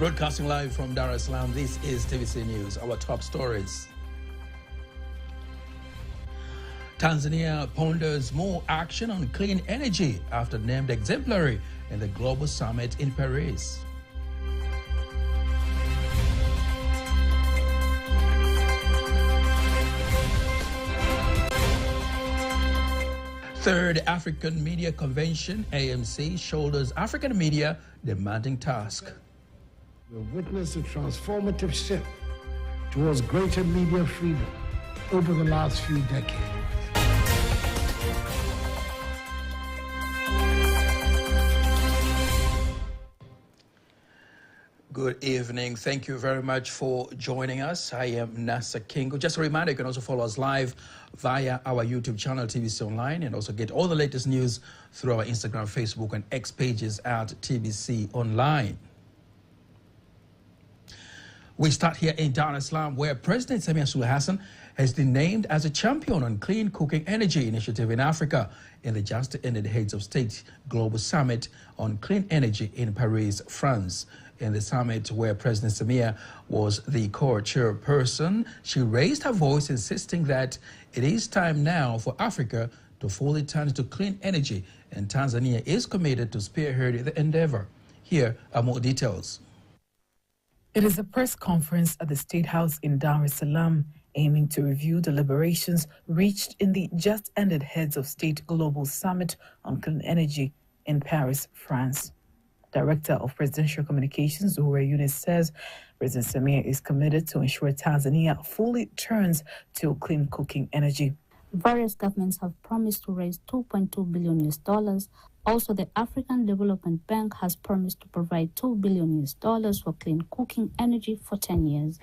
Broadcasting live from Dar es Salaam, this is TBC News. Our top stories. Tanzania ponders more action on clean energy after named exemplary in the Global Summit in Paris. Third African Media Convention, AMC, shoulders African media demanding task. We've witnessed a transformative shift towards greater media freedom over the last few decades. Good evening. Thank you very much for joining us. I am Nasa Kingo. Just a reminder, you can also follow us live via our YouTube channel, TBC Online, and also get all the latest news through our Instagram, Facebook, and X pages at TBC Online. We start here in Dar es Salaam, where President Samia Suluhu Hassan has been named as a champion on clean cooking energy initiative in Africa in the just-ended Heads of State Global Summit on Clean Energy in Paris, France. In the summit, where President Samia was the co-chairperson, she raised her voice, insisting that it is time now for Africa to fully turn to clean energy, and Tanzania is committed to spearhead the endeavor. Here are more details. It is a press conference at the State House in Dar es Salaam, aiming to review deliberations reached in the just-ended Heads of State Global Summit on Clean Energy in Paris, France. Director of Presidential Communications, Zuhura Yunus, says President Samia is committed to ensure Tanzania fully turns to clean cooking energy. Various governments have promised to raise $2.2 billion. Also, the African Development Bank has promised to provide $2 billion for clean cooking energy for 10 years.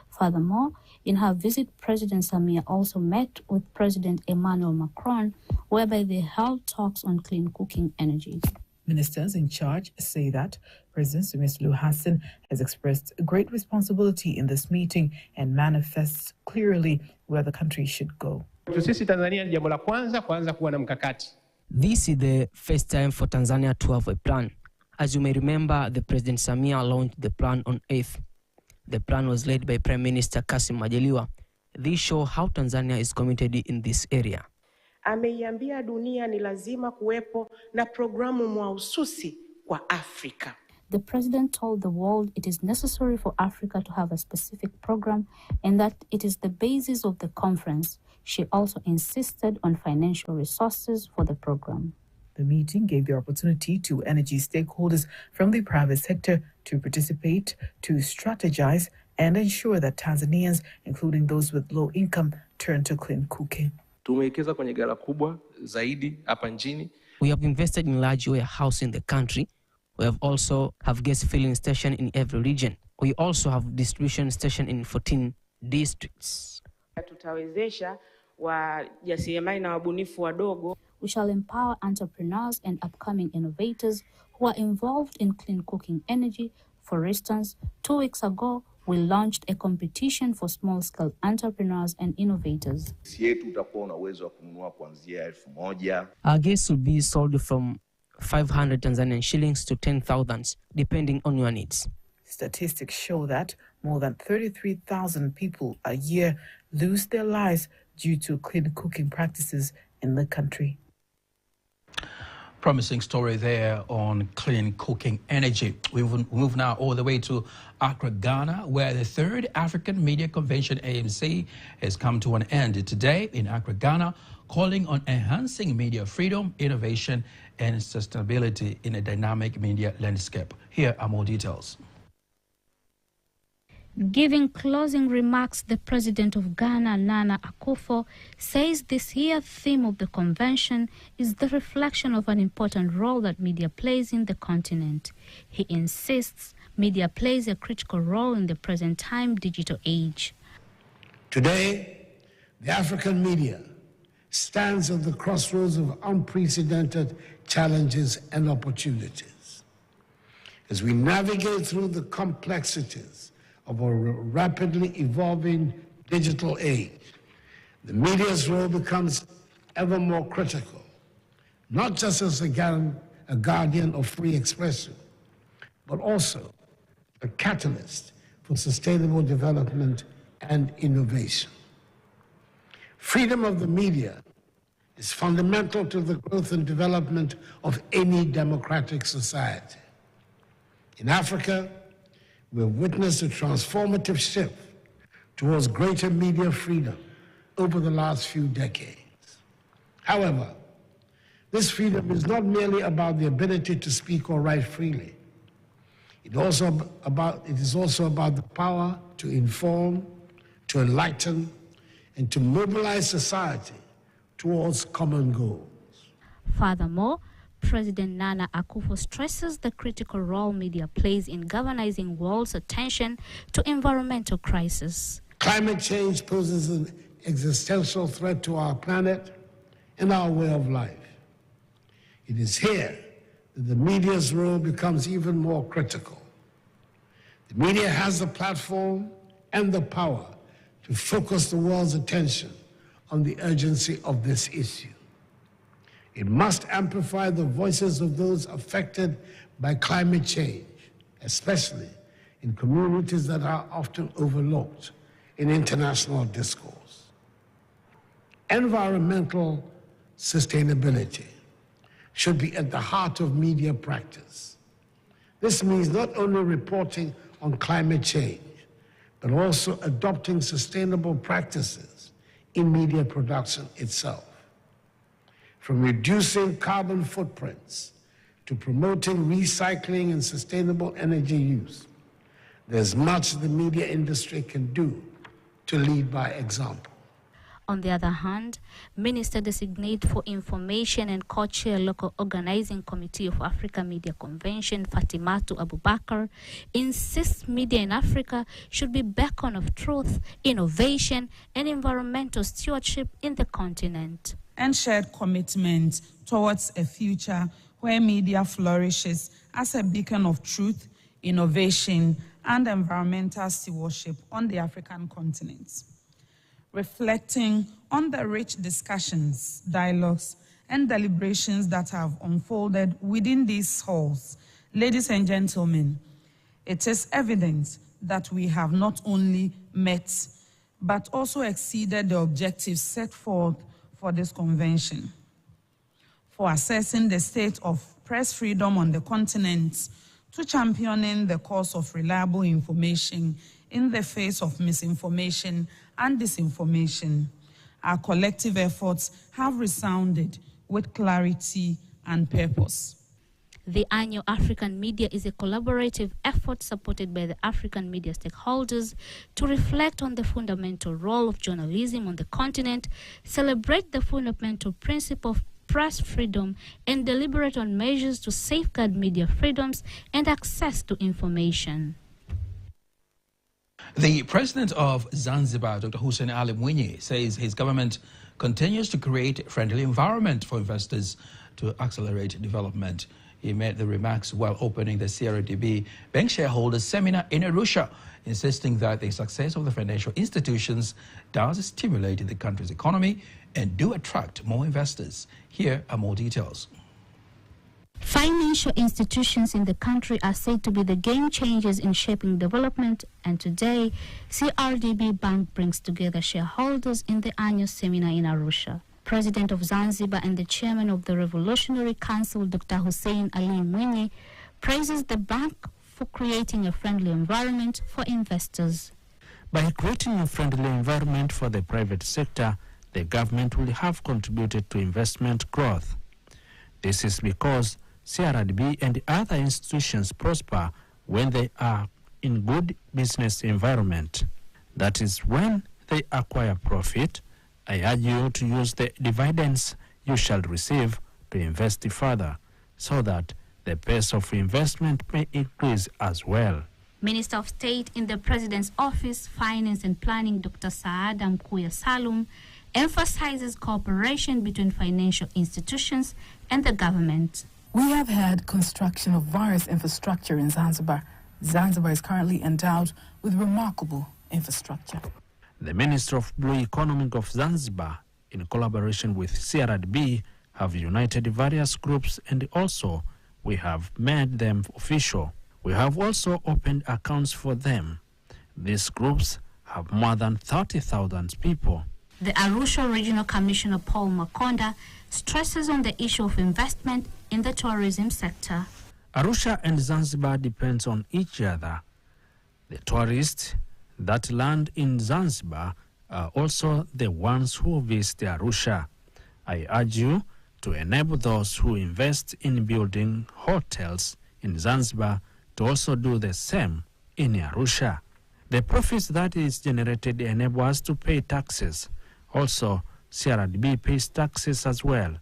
Furthermore, in her visit, President Samia also met with President Emmanuel Macron, whereby they held talks on clean cooking energy. Ministers in charge say that President Samia Suluhu Hassan has expressed great responsibility in this meeting and manifests clearly where the country should go. This is the first time for Tanzania to have a plan. As you may remember, the President Samia launched the plan on 8th. The plan was led by Prime Minister Kassim Majaliwa. This shows how Tanzania is committed in this area. Ameiambia dunia ni lazima kuwepo na programu mahususi kwa Afrika. The president told the world it is necessary for Africa to have a specific program and that it is the basis of the conference. She also insisted on financial resources for the program. The meeting gave the opportunity to energy stakeholders from the private sector to participate, to strategize, and ensure that Tanzanians, including those with low income, turn to clean cooking. We have invested in large warehouse in the country. We have also have gas filling station in every region. We also have distribution station in 14 districts. We shall empower entrepreneurs and upcoming innovators who are involved in clean cooking energy. For instance, 2 weeks ago, we launched a competition for small-scale entrepreneurs and innovators. Our gas will be sold from 500 Tanzanian shillings to 10,000, depending on your needs. Statistics show that more than 33,000 people a year lose their lives due to clean cooking practices in the country. Promising story there on clean cooking energy. We move now all the way to Accra, Ghana, where the third African Media Convention, AMC, has come to an end today in Accra, Ghana, calling on enhancing media freedom, innovation, and sustainability in a dynamic media landscape. Here are more details. Giving closing remarks, the president of Ghana, Nana Akufo, says this year's theme of the convention is the reflection of an important role that media plays in the continent. He insists media plays a critical role in the present time digital age. Today, the African media stands at the crossroads of unprecedented challenges and opportunities. As we navigate through the complexities of a rapidly evolving digital age, the media's role becomes ever more critical, not just as a guardian of free expression, but also a catalyst for sustainable development and innovation. Freedom of the media is fundamental to the growth and development of any democratic society. In Africa, we have witnessed a transformative shift towards greater media freedom over the last few decades. However, this freedom is not merely about the ability to speak or write freely. It is also about the power to inform, to enlighten, and to mobilize society towards common goals. Furthermore, President Nana Akufo stresses the critical role media plays in galvanizing world's attention to environmental crisis. Climate change poses an existential threat to our planet and our way of life. It is here that the media's role becomes even more critical. The media has the platform and the power to focus the world's attention on the urgency of this issue. It must amplify the voices of those affected by climate change, especially in communities that are often overlooked in international discourse. Environmental sustainability should be at the heart of media practice. This means not only reporting on climate change, but also adopting sustainable practices in media production itself. From reducing carbon footprints to promoting recycling and sustainable energy use, there's much the media industry can do to lead by example. On the other hand, Minister Designate for Information and Co-Chair Local Organizing Committee of Africa Media Convention, Fatimatu Abubakar, insists media in Africa should be beacon of truth, innovation, and environmental stewardship in the continent. And shared commitment towards a future where media flourishes as a beacon of truth, innovation, and environmental stewardship on the African continent. Reflecting on the rich discussions, dialogues, and deliberations that have unfolded within these halls, ladies and gentlemen, it is evident that we have not only met, but also exceeded the objectives set forth for this convention. For assessing the state of press freedom on the continent, to championing the cause of reliable information in the face of misinformation and disinformation, our collective efforts have resounded with clarity and purpose. The annual African Media is a collaborative effort supported by the African media stakeholders to reflect on the fundamental role of journalism on the continent, celebrate the fundamental principle of press freedom, and deliberate on measures to safeguard media freedoms and access to information. The president of Zanzibar, Dr. Hussein Ali Mwinyi, says his government continues to create a friendly environment for investors to accelerate development. He made the remarks while opening the CRDB Bank Shareholders Seminar in Arusha, insisting that the success of the financial institutions does stimulate the country's economy and do attract more investors. Here are more details. Financial institutions in the country are said to be the game changers in shaping development, and today, CRDB Bank brings together shareholders in the annual seminar in Arusha. President of Zanzibar and the chairman of the Revolutionary Council, Dr. Hussein Ali Mwinyi, praises the bank for creating a friendly environment for investors. By creating a friendly environment for the private sector, the government will have contributed to investment growth. This is because CRDB and other institutions prosper when they are in good business environment. That is when they acquire profit. I urge you to use the dividends you shall receive to invest further so that the pace of investment may increase as well. Minister of State in the President's Office, Finance and Planning, Dr. Saada Mkuya Salum, emphasizes cooperation between financial institutions and the government. We have had construction of various infrastructure in Zanzibar. Zanzibar is currently endowed with remarkable infrastructure. The Minister of Blue Economy of Zanzibar, in collaboration with CRDB, have united various groups, and also we have made them official. We have also opened accounts for them. These groups have more than 30,000 people. The Arusha Regional Commissioner Paul Makonda stresses on the issue of investment in the tourism sector. Arusha and Zanzibar depends on each other. The tourists that land in Zanzibar are also the ones who visit Arusha. I urge you to enable those who invest in building hotels in Zanzibar to also do the same in Arusha. The profits that is generated enable us to pay taxes. Also, CRDB pays taxes as well.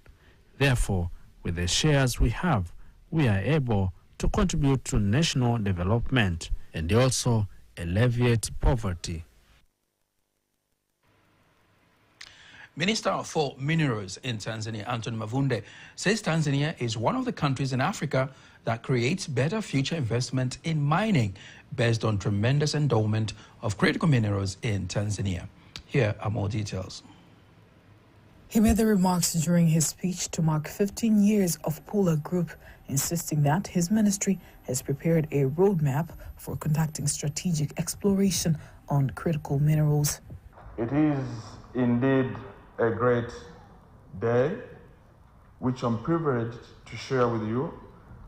Therefore, with the shares we have, we are able to contribute to national development and also alleviate poverty. Minister for Minerals in Tanzania, Anton Mavunde, says Tanzania is one of the countries in Africa that creates better future investment in mining based on tremendous endowment of critical minerals in Tanzania. Here are more details. He made the remarks during his speech to mark 15 years of Pula Group, insisting that his ministry has prepared a roadmap for conducting strategic exploration on critical minerals. It is indeed a great day, which I'm privileged to share with you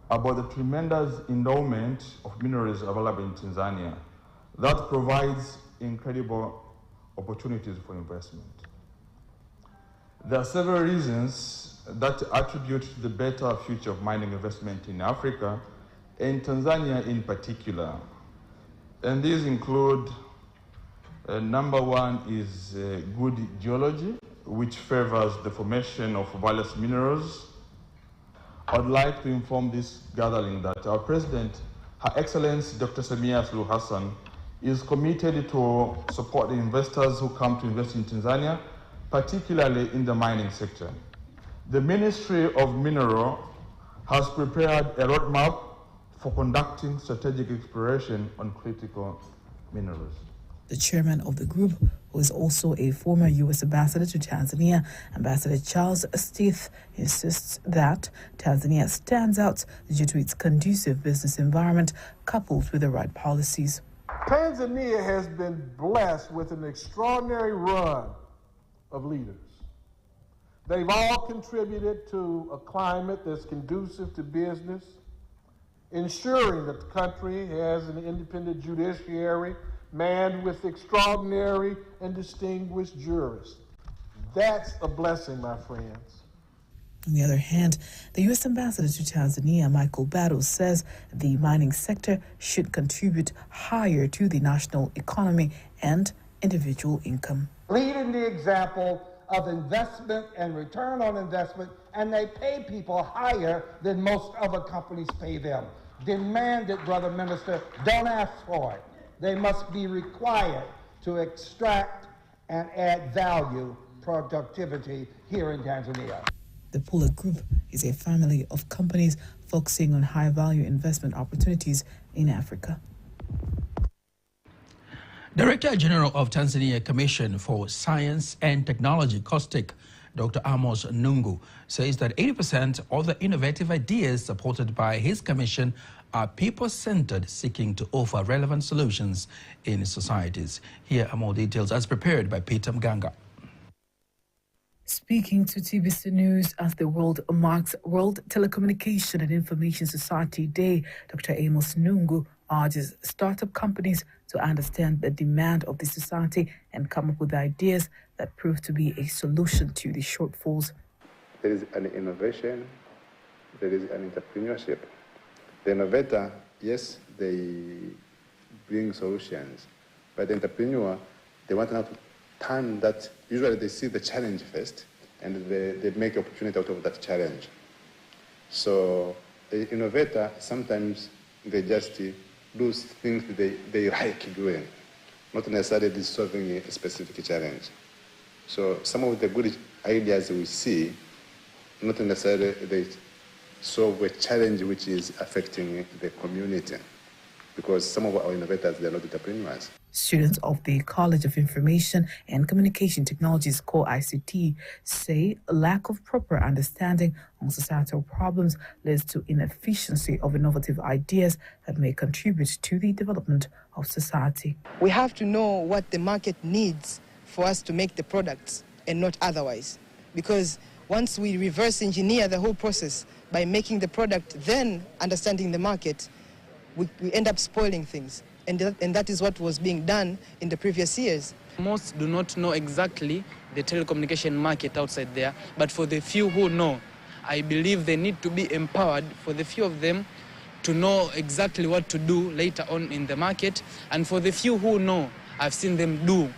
about the tremendous endowment of minerals available in Tanzania that provides incredible opportunities for investment. There are several reasons that attribute to the better future of mining investment in Africa, and Tanzania in particular. And these include, number one is good geology, which favors the formation of various minerals. I'd like to inform this gathering that our President, Her Excellency Dr. Samia Suluhu Hassan, is committed to support the investors who come to invest in Tanzania, particularly in the mining sector. The Ministry of Mineral has prepared a roadmap for conducting strategic exploration on critical minerals. The chairman of the group, who is also a former U.S. ambassador to Tanzania, Ambassador Charles Stith, insists that Tanzania stands out due to its conducive business environment coupled with the right policies. Tanzania has been blessed with an extraordinary run of leaders. They've all contributed to a climate that's conducive to business, ensuring that the country has an independent judiciary manned with extraordinary and distinguished jurists. That's a blessing, my friends. On the other hand, the U.S. ambassador to Tanzania, Michael Battles, says the mining sector should contribute higher to the national economy and individual income. Leading the example of investment and return on investment, and they pay people higher than most other companies pay them. Demand it, Brother Minister. Don't ask for it. They must be required to extract and add value, productivity here in Tanzania. The Pula Group is a family of companies focusing on high-value investment opportunities in Africa. Director General of Tanzania Commission for Science and Technology, COSTIC, Dr. Amos Nungu, says that 80% of the innovative ideas supported by his commission are people-centered, seeking to offer relevant solutions in societies. Here are more details as prepared by Peter Mganga. Speaking to TBC News as the world marks World Telecommunication and Information Society Day, Dr. Amos Nungu urges startup companies to understand the demand of the society and come up with ideas that prove to be a solution to the shortfalls. There is an innovation, there is an entrepreneurship. The innovator, yes, they bring solutions, but the entrepreneur, they want to turn that. Usually they see the challenge first, and they make opportunity out of that challenge. So the innovator, sometimes they just do things they like doing, not necessarily solving a specific challenge. So some of the good ideas we see, not necessarily they solve a challenge which is affecting the community, because some of our innovators, they're not entrepreneurs. Students of the College of Information and Communication Technologies Core ICT say a lack of proper understanding on societal problems leads to inefficiency of innovative ideas that may contribute to the development of society. We have to know what the market needs for us to make the products and not otherwise. Because once we reverse engineer the whole process by making the product, then understanding the market, we end up spoiling things. And that is what was being done in the previous years. Most do not know exactly the telecommunication market outside there, but for the few who know, I believe they need to be empowered, for the few of them to know exactly what to do later on in the market. And for the few who know, I've seen them do,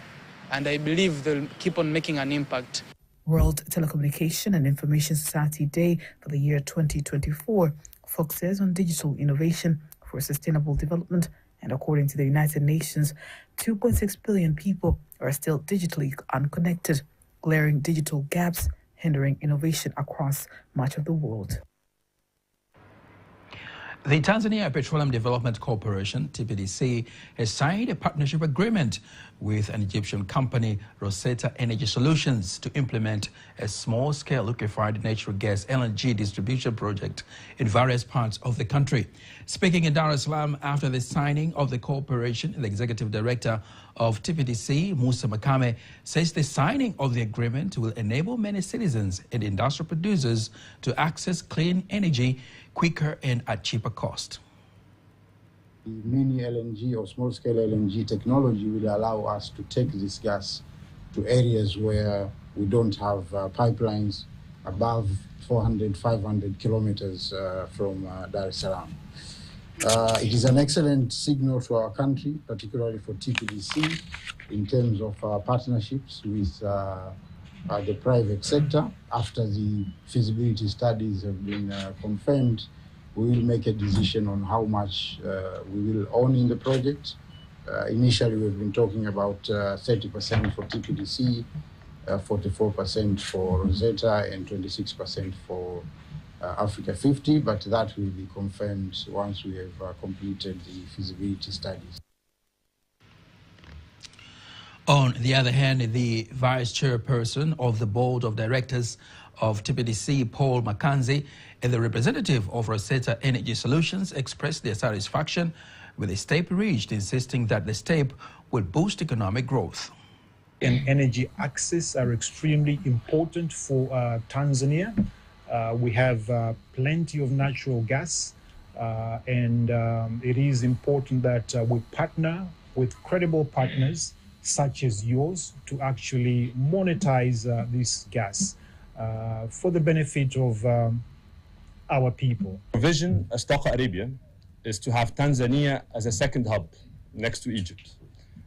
and I believe they'll keep on making an impact. World Telecommunication and Information Society Day for the year 2024 focuses on digital innovation for sustainable development. And according to the United Nations, 2.6 billion people are still digitally unconnected, glaring digital gaps hindering innovation across much of the world. The Tanzania Petroleum Development Corporation, TBC, has signed a partnership agreement with an Egyptian company, Rosetta Energy Solutions, to implement a small-scale liquefied natural gas LNG distribution project in various parts of the country. Speaking in Dar es Salaam after the signing of the cooperation, the executive director of TBC, Musa Makame, says the signing of the agreement will enable many citizens and industrial producers to access clean energy quicker and at cheaper cost. The mini LNG or small-scale LNG technology will allow us to take this gas to areas where we don't have pipelines above 400, 500 kilometers from Dar es Salaam. It is an excellent signal to our country, particularly for TPDC, in terms of our partnerships with the private sector. After the feasibility studies have been confirmed, we will make a decision on how much we will own in the project. Initially, we've been talking about 30% for TPDC, 44% for Rosetta, and 26% for Africa 50, but that will be confirmed once we have completed the feasibility studies. On the other hand, the vice chairperson of the board of directors of TBCC, Paul Makanzi, and the representative of Rosetta Energy Solutions expressed their satisfaction with the step reached, insisting that the step will boost economic growth. And energy access are extremely important for Tanzania. We have plenty of natural gas, and it is important that we partner with credible partners such as yours to actually monetize this gas for the benefit of our people. Our vision as Taqa Arabia is to have Tanzania as a second hub next to Egypt,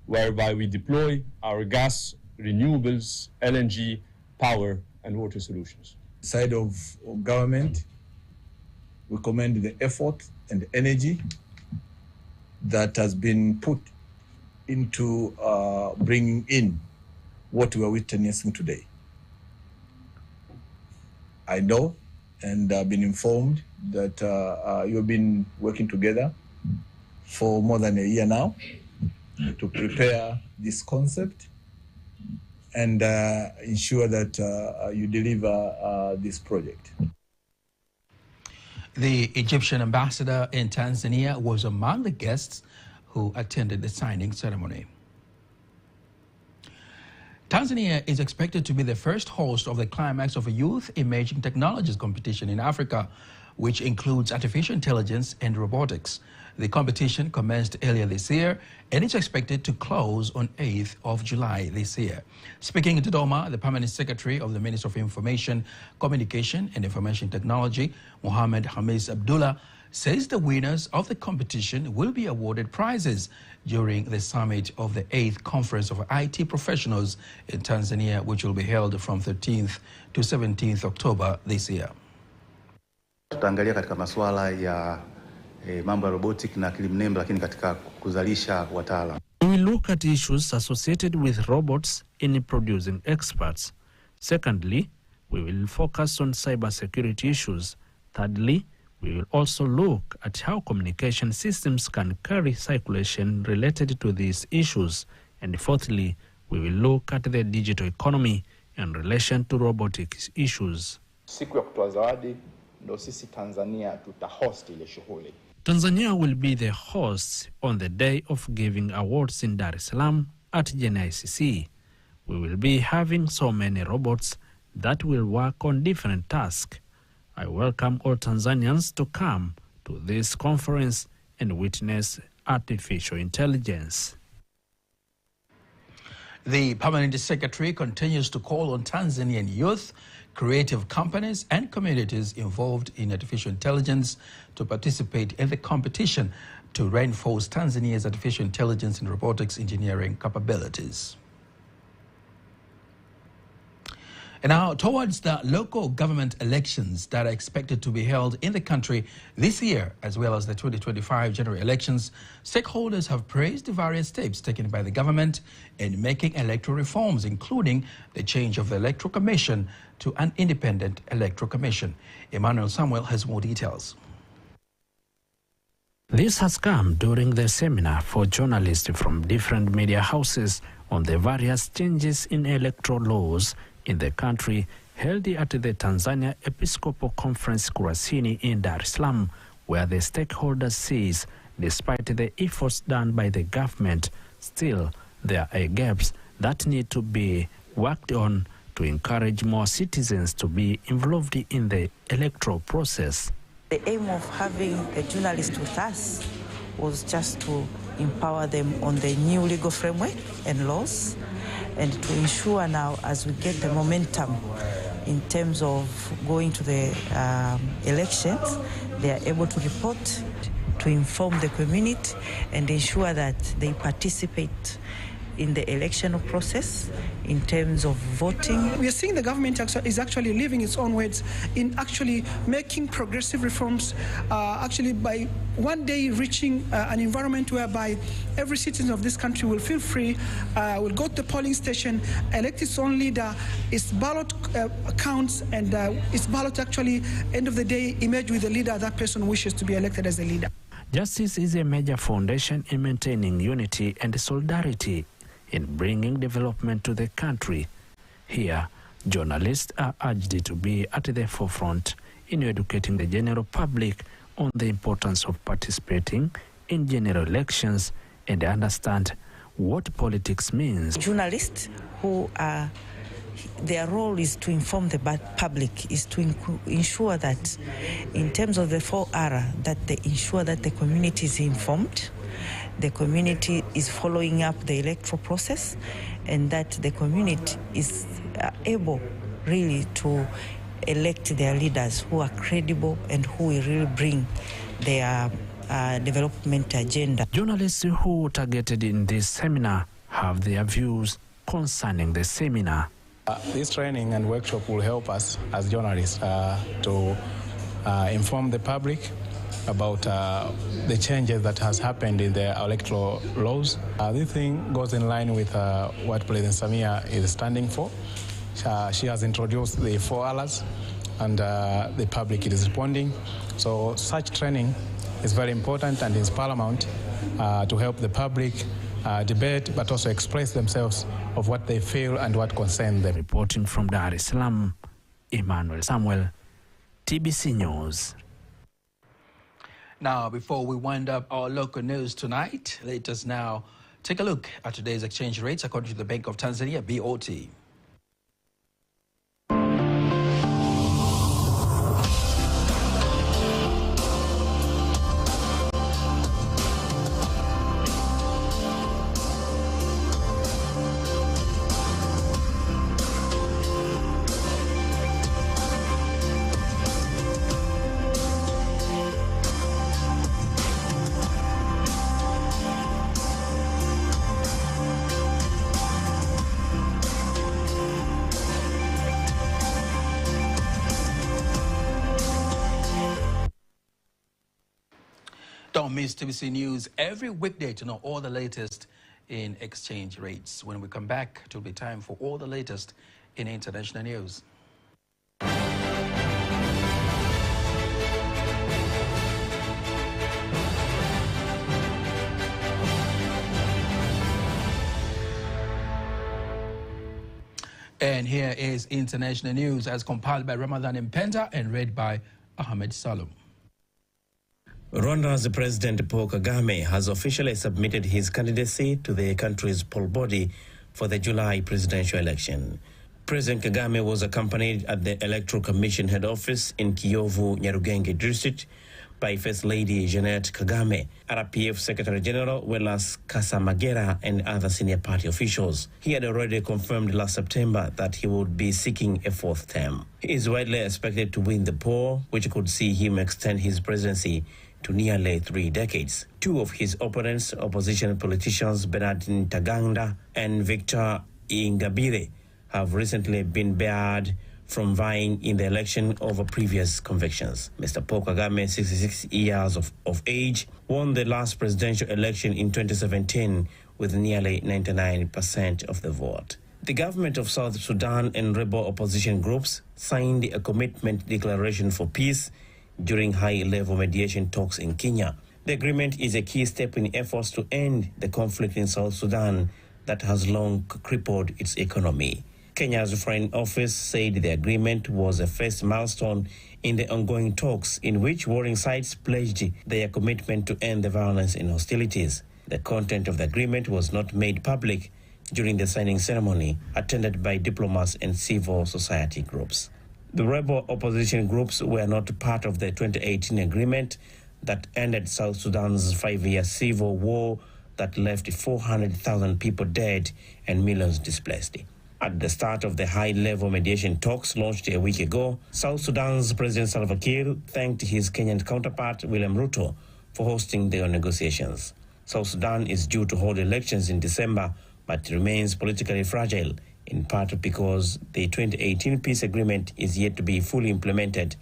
whereby we deploy our gas, renewables, LNG, power, and water solutions. Side of government, we commend the effort and energy that has been put into bringing in what we are witnessing today. I know and I've been informed that you've been working together for more than a year now to prepare this concept and ensure that you deliver this project. The Egyptian ambassador in Tanzania was among the guests who attended the signing ceremony. Tanzania is expected to be the first host of the climax of a Youth Emerging Technologies competition in Africa, which includes artificial intelligence and robotics. The competition commenced earlier this year and is expected to close on 8th of July this year. Speaking in Dodoma, the Permanent Secretary of the Ministry of Information, Communication and Information Technology, Mohammed Hamis Abdullah, says the winners of the competition will be awarded prizes during the summit of the 8th Conference of IT Professionals in Tanzania, which will be held from 13th to 17th October this year. Tutaangalia katika masuala ya mambo ya robotic na akili mnemba, lakini katika kuzalisha wataalamu. We look at issues associated with robots in producing experts. Secondly, we will focus on cybersecurity issues. Thirdly, We will also look at how communication systems can carry circulation related to these issues. And fourthly, we will look at the digital economy in relation to robotics issues. Siku ya kutoa zawadi ndo sisi Tanzania tutahost ile shughuli. Tanzania will be the host on the day of giving awards in Dar es Salaam at JNICC. We will be having so many robots that will work on different tasks. I welcome all Tanzanians to come to this conference and witness artificial intelligence. The Permanent Secretary continues to call on Tanzanian youth, creative companies and communities involved in artificial intelligence to participate in the competition to reinforce Tanzania's artificial intelligence and robotics engineering capabilities. And now, towards the local government elections that are expected to be held in the country this year, as well as the 2025 general elections, stakeholders have praised the various steps taken by the government in making electoral reforms, including the change of the Electoral Commission to an independent Electoral Commission. Emmanuel Samuel has more details. This has come during the seminar for journalists from different media houses on the various changes in electoral laws in the country, held at the Tanzania Episcopal Conference Kurasini in Dar es Salaam, where the stakeholders says despite the efforts done by the government, still there are gaps that need to be worked on to encourage more citizens to be involved in the electoral process. The aim of having a journalist with us was just to empower them on the new legal framework and laws, and to ensure now, as we get the momentum in terms of going to the elections, they are able to report, to inform the community and ensure that they participate in the electional process in terms of voting. We are seeing the government is actually living its own words in actually making progressive reforms, actually by one day reaching an environment whereby every citizen of this country will feel free, will go to the polling station, elect its own leader, its ballot counts, and its ballot actually, end of the day, emerge with the leader that person wishes to be elected as a leader. Justice is a major foundation in maintaining unity and solidarity in bringing development to the country. Here, journalists are urged to be at the forefront in educating the general public on the importance of participating in general elections and understand what politics means. Journalists who are, their role is to inform the public, is to ensure that in terms of the 4R, that they ensure that the community is informed, the community is following up the electoral process, and that the community is able really to elect their leaders who are credible and who will really bring their development agenda. Journalists who targeted in this seminar have their views concerning the seminar. This training and workshop will help us as journalists to inform the public about the changes that has happened in the electoral laws. This thing goes in line with what President Samia is standing for. She has introduced the 4Rs, and the public is responding. So such training is very important and is paramount to help the public debate, but also express themselves of what they feel and what concerns them. Reporting from Dar es Salaam, Emmanuel Samuel, TBC News. Now, before we wind up our local news tonight, let us now take a look at today's exchange rates according to the Bank of Tanzania, BOT. Don't miss TBC News every weekday to know all the latest in exchange rates. When we come back, it will be time for all the latest in international news. And here is international news as compiled by Ramadan Mpenta and read by Ahmed Salum. Rwanda's President Paul Kagame has officially submitted his candidacy to the country's poll body for the July presidential election. President Kagame was accompanied at the Electoral Commission head office in Kiyovu, Nyarugenge district by First Lady Jeanette Kagame, RPF Secretary General Welas Kasamagera, and other senior party officials. He had already confirmed last September that he would be seeking a fourth term. He is widely expected to win the poll, which could see him extend his presidency to nearly 3 decades. Two of his opponents, opposition politicians Bernard Ntaganda and Victor Ingabire, have recently been barred from vying in the election over previous convictions. Mr. Paul Kagame, 66 years of age, won the last presidential election in 2017 with nearly 99% of the vote. The government of South Sudan and rebel opposition groups signed a commitment declaration for peace during high-level mediation talks in Kenya. The agreement is a key step in efforts to end the conflict in South Sudan that has long crippled its economy. Kenya's Foreign Office said the agreement was a first milestone in the ongoing talks in which warring sides pledged their commitment to end the violence and hostilities. The content of the agreement was not made public during the signing ceremony, attended by diplomats and civil society groups. The rebel opposition groups were not part of the 2018 agreement that ended South Sudan's 5-year civil war that left 400,000 people dead and millions displaced. At the start of the high-level mediation talks launched a week ago, South Sudan's President Salva Kiir thanked his Kenyan counterpart, William Ruto, for hosting the negotiations. South Sudan is due to hold elections in December, but remains politically fragile, in part because the 2018 peace agreement is yet to be fully implemented,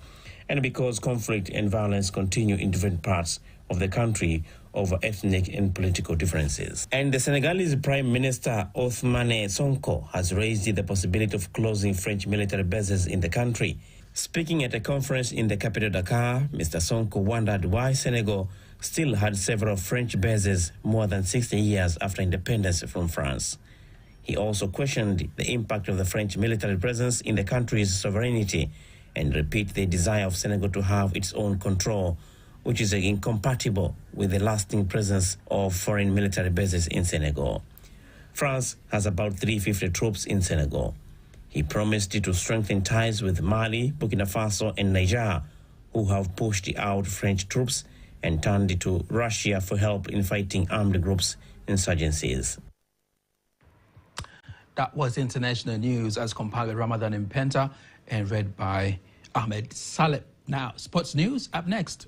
and because conflict and violence continue in different parts of the country over ethnic and political differences. And the Senegalese Prime Minister Ousmane Sonko has raised the possibility of closing French military bases in the country. Speaking at a conference in the capital Dakar, Mr. Sonko wondered why Senegal still had several French bases more than 60 years after independence from France. He also questioned the impact of the French military presence in the country's sovereignty and repeated the desire of Senegal to have its own control, which is incompatible with the lasting presence of foreign military bases in Senegal. France has about 350 troops in Senegal. He promised to strengthen ties with Mali, Burkina Faso, and Niger, who have pushed out French troops and turned to Russia for help in fighting armed groups' insurgencies. That was international news as compiled by Ramadan Mpenta and read by Ahmed Saleh. Now, sports news up next.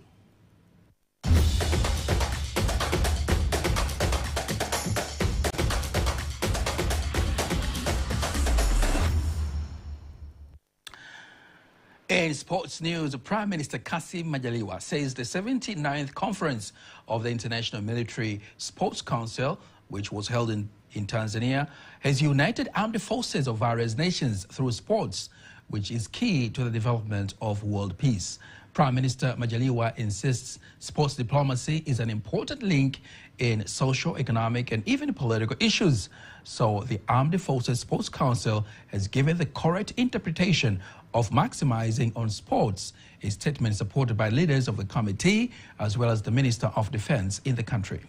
In sports news, Prime Minister Kassim Majaliwa says the 79th conference of the International Military Sports Council, which was held in Tanzania, has united armed forces of various nations through sports, which is key to the development of world peace. Prime Minister Majaliwa insists sports diplomacy is an important link in social, economic, and even political issues. So the Armed Forces Sports Council has given the correct interpretation of maximizing on sports, a statement supported by leaders of the committee as well as the Minister of Defense in the country.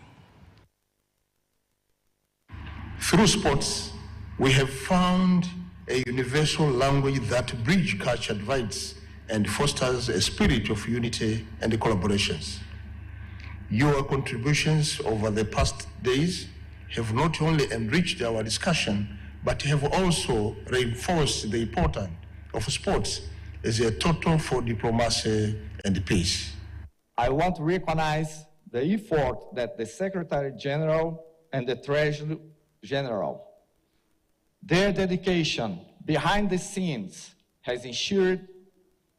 Through sports, we have found a universal language that bridges culture divides and fosters a spirit of unity and collaborations. Your contributions over the past days have not only enriched our discussion, but have also reinforced the importance of sports as a tool for diplomacy and peace. I want to recognize the effort that the Secretary General and the Treasury General, their dedication behind the scenes has ensured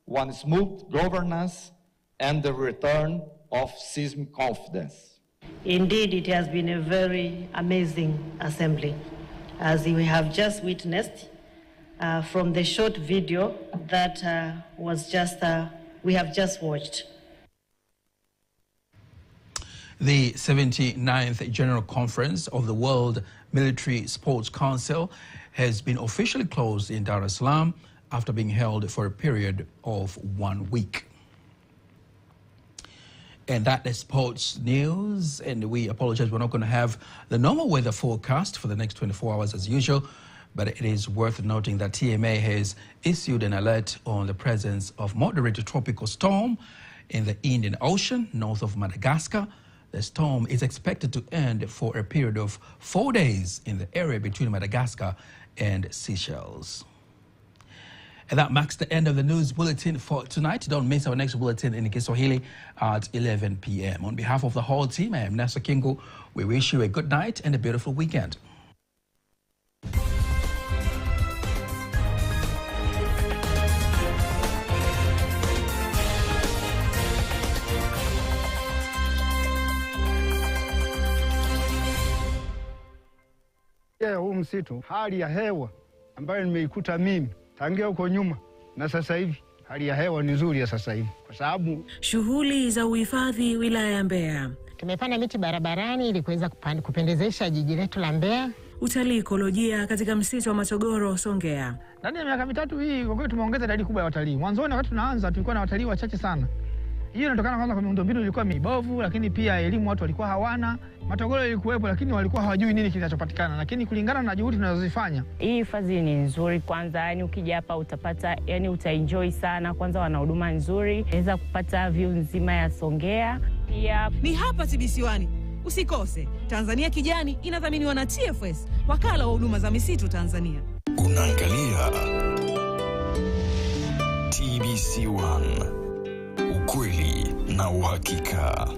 one smooth governance and the return of citizen confidence. Indeed, it has been a very amazing assembly, as we have just witnessed from the short video that we have just watched. The 79th General Conference of the World Military Sports Council has been officially closed in Dar es Salaam after being held for a period of 1 week. And that is sports news, and we apologize, we're not going to have the normal weather forecast for the next 24 hours as usual, but it is worth noting that TMA has issued an alert on the presence of moderate tropical storm in the Indian Ocean north of Madagascar. The storm is expected to end for a period of 4 days in the area between Madagascar and Seychelles. And that marks the end of the news bulletin for tonight. Don't miss our next bulletin in Kiswahili at 11 p.m. On behalf of the whole team, I am Nasa Kingu. We wish you a good night and a beautiful weekend. Huu msitu, hali ya hewa ambayo nimeikuta mimi tangia huko nyuma na sasa hivi, hali ya hewa ni nzuri ya sasa hivi kwa sababu shughuli za uhifadhi wilaya ya Mbeya. Tumepanda miti barabarani ili kuweza kupendezesha jiji letu la Mbeya. Utalii ekolojia katika msitu wa Matogoro, Songea. Ndani ya miaka mitatu hii kwa kweli tumeongeza idadi kubwa ya watalii. Mwanzoni wakati tunaanza tulikuwa na watalii wachache sana. Hiyo inatokana kwanza kwa miundombinu ilikuwa mibovu, lakini pia elimu watu walikuwa hawana. Matogoro ilikuwepo lakini walikuwa hawajui nini kinachopatikana, lakini kulingana na juhudi tunazozifanya. Hii hifadhi ni nzuri kwanza, yani ukija hapa utapata, yani utaenjoy sana. Kwanza wana huduma nzuri, unaweza kupata view nzima ya Songea. Pia ni hapa TBConline. Usikose. Tanzania Kijani inadhaminiwa na TFS, wakala wa huduma za misitu Tanzania. Unaangalia TBC1, ukweli na uhakika.